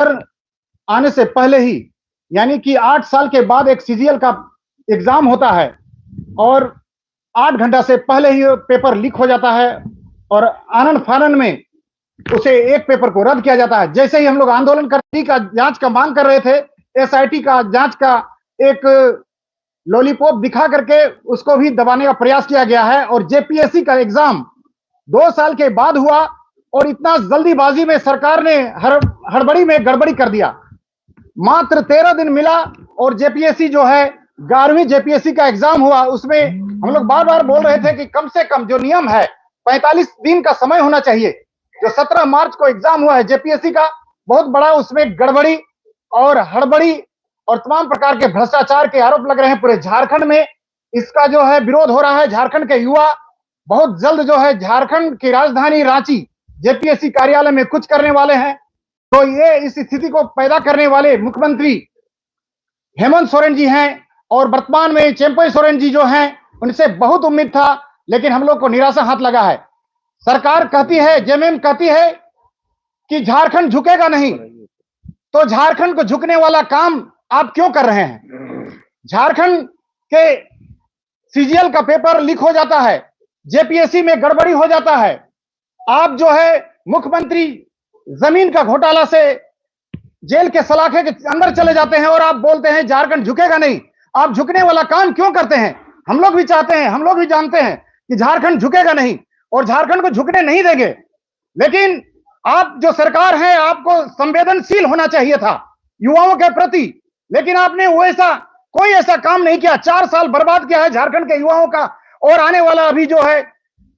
Paper आने से पहले ही, यानी कि 8 साल के बाद एक सीजीएल का एग्जाम होता है और 8 घंटा से पहले ही पेपर लीक हो जाता है और आनन फानन में उसे एक पेपर को रद्द किया जाता है। जैसे ही हम लोग आंदोलन करने का जांच का मांग कर रहे थे, एसआईटी का जांच का एक लॉलीपॉप दिखा करके उसको भी दबाने का प्रयास किया गया है और जेपीएससी का एग्जाम 2 साल के बाद हुआ और इतना जल्दीबाजी में सरकार ने हड़बड़ी में गड़बड़ी कर दिया। मात्र 13 दिन मिला और जेपीएससी जो है 11वीं जेपीएससी का एग्जाम हुआ। उसमें हम लोग बार बार बोल रहे थे कि कम से कम जो नियम है 45 दिन का समय होना चाहिए। जो 17 मार्च को एग्जाम हुआ है जेपीएससी का, बहुत बड़ा उसमें गड़बड़ी और हड़बड़ी और तमाम प्रकार के भ्रष्टाचार के आरोप लग रहे हैं पूरे झारखंड में। इसका जो है विरोध हो रहा है। झारखंड के युवा बहुत जल्द जो है झारखंड की राजधानी रांची जेपीएससी कार्यालय में कुछ करने वाले हैं। तो ये इस स्थिति को पैदा करने वाले मुख्यमंत्री हेमंत सोरेन जी हैं और वर्तमान में चंपई सोरेन जी जो हैं, उनसे बहुत उम्मीद था, लेकिन हम लोग को निराशा हाथ लगा है। सरकार कहती है, जेएमएम कहती है कि झारखंड झुकेगा नहीं, तो झारखंड को झुकने वाला काम आप क्यों कर रहे हैं? झारखंड के सीजीएल का पेपर लीक हो जाता है, जेपीएससी में गड़बड़ी हो जाता है, आप जो है मुख्यमंत्री जमीन का घोटाला से जेल के सलाखे के अंदर चले जाते हैं और आप बोलते हैं झारखंड झुकेगा नहीं। आप झुकने वाला काम क्यों करते हैं? हम लोग भी चाहते हैं, हम लोग भी जानते हैं कि झारखंड झुकेगा नहीं और झारखंड को झुकने नहीं देंगे, लेकिन आप जो सरकार है आपको संवेदनशील होना चाहिए था युवाओं के प्रति, लेकिन आपने वैसा कोई ऐसा काम नहीं किया। 4 साल बर्बाद किया है झारखंड के युवाओं का और आने वाला अभी जो है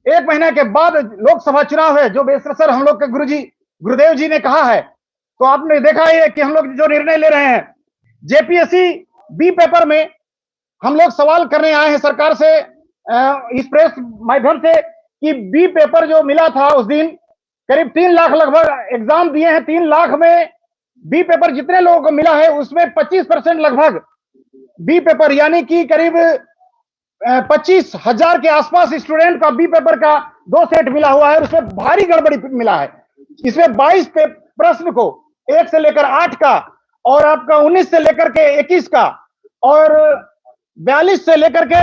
1 महीने के बाद लोकसभा चुनाव है, जो बेसर हम लोग के गुरुदेव जी ने कहा है। तो आपने देखा है कि हम लोग जो निर्णय ले रहे हैं जेपीएससी बी पेपर में, हम लोग सवाल करने आए हैं सरकार से इस प्रेस माध्यम से कि बी पेपर जो मिला था उस दिन करीब 3 लाख लगभग एग्जाम दिए हैं। 3 लाख में बी पेपर जितने लोगों को मिला है उसमें 25% लगभग बी पेपर, यानी कि करीब 25,000 के आसपास स्टूडेंट का बी पेपर का 2 सेट मिला हुआ है और उसमें भारी गड़बड़ी मिला है। इसमें 22 प्रश्न को 1 से लेकर 8 का और आपका 19 से लेकर के 21 का और 42 से लेकर के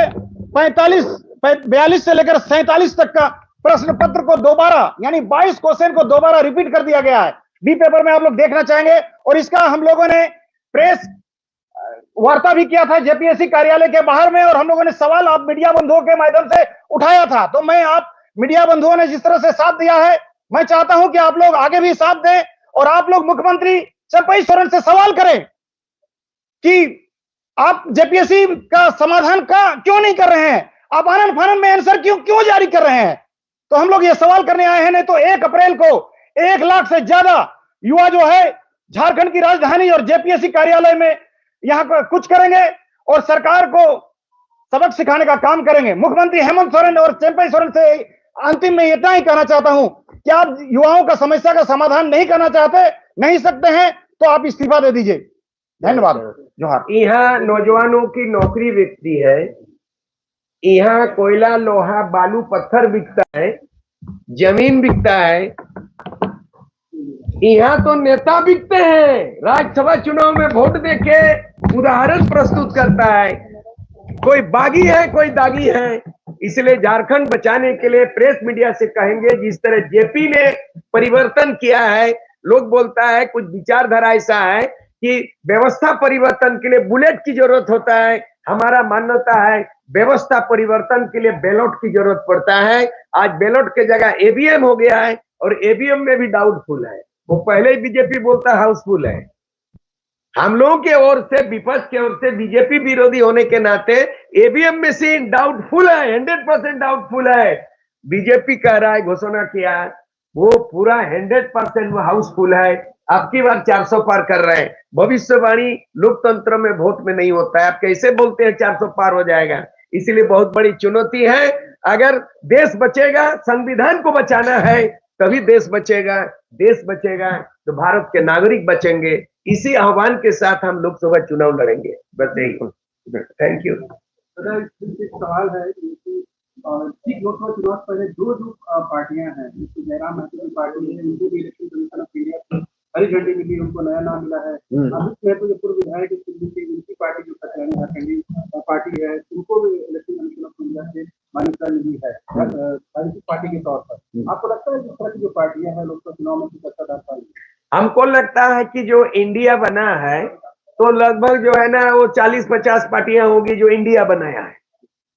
42 से लेकर 47 तक का प्रश्न पत्र को दोबारा, यानी 22 क्वेश्चन को दोबारा रिपीट कर दिया गया है बी पेपर में। आप लोग देखना चाहेंगे और इसका हम लोगों ने प्रेस वार्ता भी किया था जेपीएससी कार्यालय के बाहर में और हम लोगों ने सवाल आप मीडिया बंधुओं के माध्यम से उठाया था। तो मैं आप मीडिया बंधुओं ने जिस तरह से साथ दिया है, मैं चाहता हूं कि आप लोग आगे भी साथ दें और आप लोग मुख्यमंत्री चंपई सोरेन से सवाल करें कि आप जेपीएससी का समाधान का क्यों नहीं कर रहे हैं, आप आनन फानन में आंसर क्यों जारी कर रहे हैं। तो हम लोग ये सवाल करने आए हैं। नहीं तो 1 अप्रैल को 1 लाख से ज्यादा युवा जो है झारखंड की राजधानी और जेपीएससी कार्यालय में यहां पर कुछ करेंगे और सरकार को सबक सिखाने का काम करेंगे। मुख्यमंत्री हेमंत सोरेन और चंपई सोरेन से अंतिम में इतना ही कहना चाहता हूं कि आप युवाओं का समस्या का समाधान नहीं करना चाहते, नहीं सकते हैं, तो आप इस्तीफा दे दीजिए। धन्यवाद। जोहार। यहाँ नौजवानों की नौकरी बिकती है, यहाँ कोयला लोहा बालू पत्थर बिकता है, जमीन बिकता है, यहाँ तो नेता बिकते हैं। राज्यसभा चुनाव में वोट देके उदाहरण प्रस्तुत करता है, कोई बागी है कोई दागी है। इसलिए झारखंड बचाने के लिए प्रेस मीडिया से कहेंगे, जिस तरह जेपी ने परिवर्तन किया है, लोग बोलता है कुछ विचारधारा ऐसा है कि व्यवस्था परिवर्तन के लिए बुलेट की जरूरत होता है। हमारा मान्यता है व्यवस्था परिवर्तन के लिए बैलेट की जरूरत पड़ता है। आज बैलेट के जगह ईवीएम हो गया है और ईवीएम में भी डाउटफुल है। वो पहले ही बीजेपी बोलता हाउसफुल है। हम लोगों के ओर से, विपक्ष के ओर से, बीजेपी विरोधी होने के नाते ईवीएम मशीन डाउटफुल है, 100% डाउटफुल है। बीजेपी कह रहा है, घोषणा किया, वो पूरा 100% वो हाउसफुल है। अब की बार 400 पार कर रहे हैं। भविष्यवाणी लोकतंत्र में वोट में नहीं होता है। आप कैसे बोलते हैं 400 पार हो जाएगा? इसलिए बहुत बड़ी चुनौती है। अगर देश बचेगा, संविधान को बचाना है, तभी देश बचेगा। देश बचेगा तो भारत के नागरिक बचेंगे। इसी आह्वान के साथ हम लोकसभा चुनाव लड़ेंगे। बस यही। Thank you. सवाल है कि लोकसभा चुनाव पहले जो पार्टियां हैं, जयराम महतो की पार्टी है, उनको भी इलेक्शन कमीशन ऑफ इंडिया हरी झंडी मिली, उनको नया नाम मिला है। अमित महतो जो पूर्व विधायक है दिल्ली से, उनकी पार्टी जो कल्याणी झारखंडी पार्टी है, उनको भी इलेक्शन कमीशन ऑफ इंडिया से मान्यता मिली है राजनीतिक पार्टी के तौर पर। आपको लगता है जिस तरह की जो पार्टियां हैं लोकसभा चुनाव में कुछ अच्छा डाल पाएंगी? हमको लगता है कि जो इंडिया बना है तो लगभग जो है ना वो 40-50 पार्टियां होगी जो इंडिया बनाया है,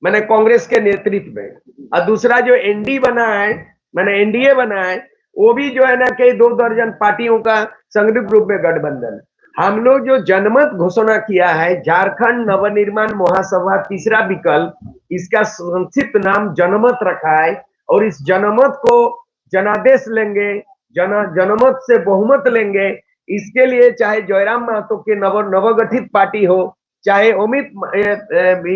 मैंने कांग्रेस के नेतृत्व में। और दूसरा जो एनडी बना है, मैंने एनडीए बना है, वो भी जो है ना कई 2 दर्जन पार्टियों का संयुक्त रूप में गठबंधन। हम लोग जो जनमत घोषणा किया है, झारखंड नवनिर्माण महासभा तीसरा विकल्प, इसका संक्षिप्त नाम जनमत रखा है। और इस जनमत को जनादेश लेंगे, जनमत से बहुमत लेंगे। इसके लिए चाहे जयराम महतो के नवगठित पार्टी हो, चाहे अमित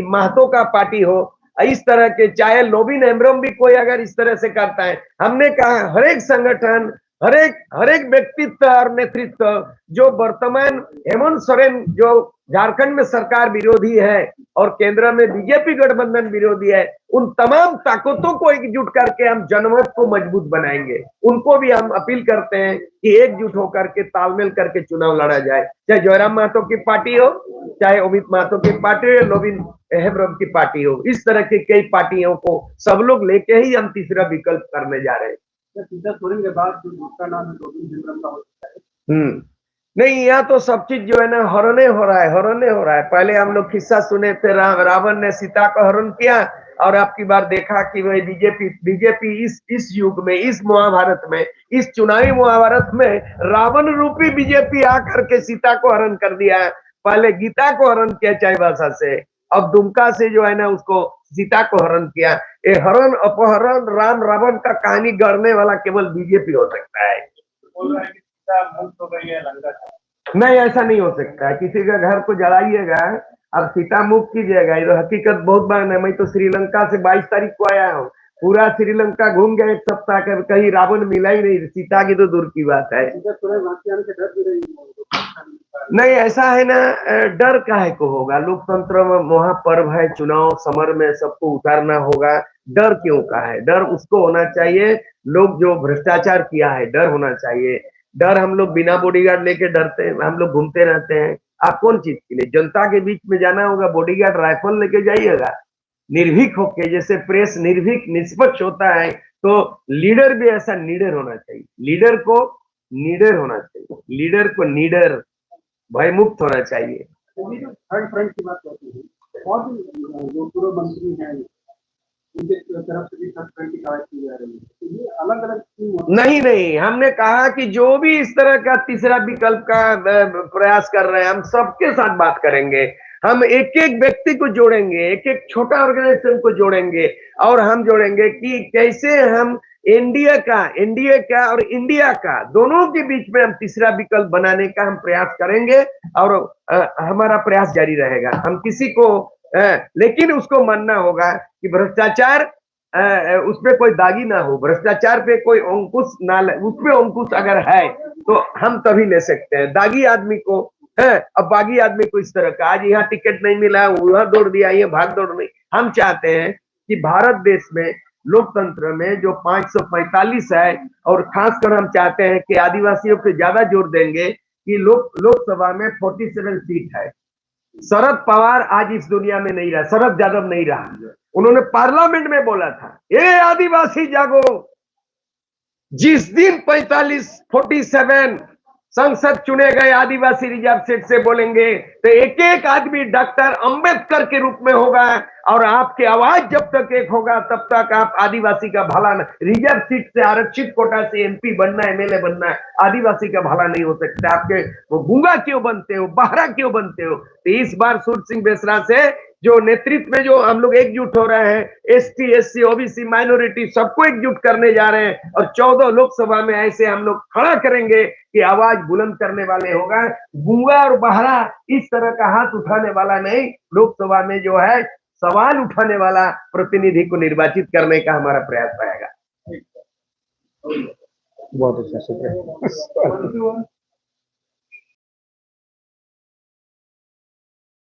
महतो का पार्टी हो, इस तरह के, चाहे लोबिन हेम्ब्रम भी कोई अगर इस तरह से करता है, हमने कहा हर एक संगठन, हर एक व्यक्तित्व और नेतृत्व जो वर्तमान हेमंत सोरेन जो झारखंड में सरकार विरोधी है और केंद्र में बीजेपी गठबंधन विरोधी है, उन तमाम ताकतों को एकजुट करके हम जनमत को मजबूत बनाएंगे। उनको भी हम अपील करते हैं कि एकजुट होकर के तालमेल करके चुनाव लड़ा जाए, चाहे जयराम महतो की पार्टी हो, चाहे अमित महतो की पार्टी हो, लोबिन हेम्ब्रम की पार्टी हो। इस तरह की कई पार्टियों को सब लोग लेके ही हम तीसरा विकल्प करने जा रहे हैं। सीधा सोरेन के बाद जो दूसरा नाम है लोबिन हेम्ब्रम का हो सकता है। नहीं, यहाँ तो सब चीज जो है ना हरने हो रहा है। पहले हम लोग किस्सा सुने थे, रावण ने सीता का हरण किया, और आपकी बार देखा कि वही बीजेपी इस युग में, इस महाभारत में, इस चुनावी महाभारत में रावण रूपी बीजेपी आकर के सीता को हरण कर दिया है। पहले गीता को हरण किया चाईबासा से, अब दुमका से जो है ना उसको सीता को हरण किया। ये हरण अपहरण राम रावण का कहानी गढ़ने वाला केवल बीजेपी हो सकता है। मुक्त हो गई है लंका से। नहीं, ऐसा नहीं हो सकता है। किसी का घर को जलाइएगा, अब सीता मुक्त कीजिएगा, ये तो हकीकत बहुत बार नहीं। मैं तो श्रीलंका से 22 तारीख को आया हूँ, पूरा श्रीलंका घूम गया 1 सप्ताह के, कहीं रावण मिला ही नहीं, सीता की तो दूर की बात है। नहीं, ऐसा है ना, डर काहे को होगा? लोकतंत्र में महापर्व है, चुनाव समर में सबको उतारना होगा, डर क्यों का है? डर उसको होना चाहिए, लोग जो भ्रष्टाचार किया है, डर होना चाहिए। डर हम लोग बिना बॉडीगार्ड लेके डरते हैं, हम लोग घूमते रहते हैं। आप कौन चीज के लिए? जनता के बीच में जाना होगा, बॉडीगार्ड राइफल लेके जाइएगा, निर्भीक होके, जैसे प्रेस निर्भीक निष्पक्ष होता है, तो लीडर भी ऐसा निडर होना चाहिए। लीडर को निडर होना चाहिए, लीडर को निडर भयमुक्त होना चाहिए। थर्ड फ्रंट की बात करते हैं, और भी जो पूर्व मंत्री हैं उनके तरफ से भी थर्ड फ्रंट की कार्रवाई की जा रही है, तो ये अलग अलग नहीं, हमने कहा कि जो भी इस तरह का तीसरा विकल्प का प्रयास कर रहे हैं, हम सबके साथ बात करेंगे। हम एक एक व्यक्ति को जोड़ेंगे, एक एक छोटा ऑर्गेनाइजेशन को जोड़ेंगे, और हम जोड़ेंगे कि कैसे हम एनडीए का और इंडिया का दोनों के बीच में हम तीसरा विकल्प बनाने का हम प्रयास करेंगे। और हमारा प्रयास जारी रहेगा। हम किसी को लेकिन उसको मानना होगा कि भ्रष्टाचार उसपे कोई दागी ना हो, भ्रष्टाचार पे कोई अंकुश ना, उसपे अंकुश अगर है तो हम तभी ले सकते हैं। दागी आदमी को है, अब बागी आदमी को इस तरह का, आज यहाँ टिकट नहीं मिला, वहां दौड़ दिया, ये भाग दौड़ नहीं। हम चाहते हैं कि भारत देश में लोकतंत्र में जो 545 है, और खासकर हम चाहते हैं कि आदिवासियों पे ज्यादा जोर देंगे कि लोकसभा में 47 सीट है। शरद पवार आज इस दुनिया में नहीं रहा, शरद यादव नहीं रहा। उन्होंने पार्लियामेंट में बोला था, ये आदिवासी जागो। जिस दिन 47 संसद चुने गए आदिवासी रिजर्व सीट से बोलेंगे, तो एक एक आदमी डॉक्टर अंबेडकर के रूप में होगा, और आपकी आवाज जब तक एक होगा तब तक आप आदिवासी का भला न, रिजर्व सीट से आरक्षित कोटा से एमपी बनना, एमएलए बनना, आदिवासी का भला नहीं हो सकता। आपके वो गूंगा क्यों बनते हो, बहरा क्यों बनते हो? तो इस बार सूरज सिंह बेसरा से जो नेतृत्व में जो हम लोग एकजुट हो रहे हैं, एसटी, एससी, ओबीसी, माइनॉरिटी, सबको एकजुट करने जा रहे हैं, और 14 लोकसभा में ऐसे हम लोग खड़ा करेंगे कि आवाज बुलंद करने वाले होगा। गूंगा और बहरा इस तरह का हाथ उठाने वाला नहीं, लोकसभा में जो है सवाल उठाने वाला प्रतिनिधि को निर्वाचित करने का हमारा प्रयास रहेगा। बहुत अच्छा, शुक्रिया।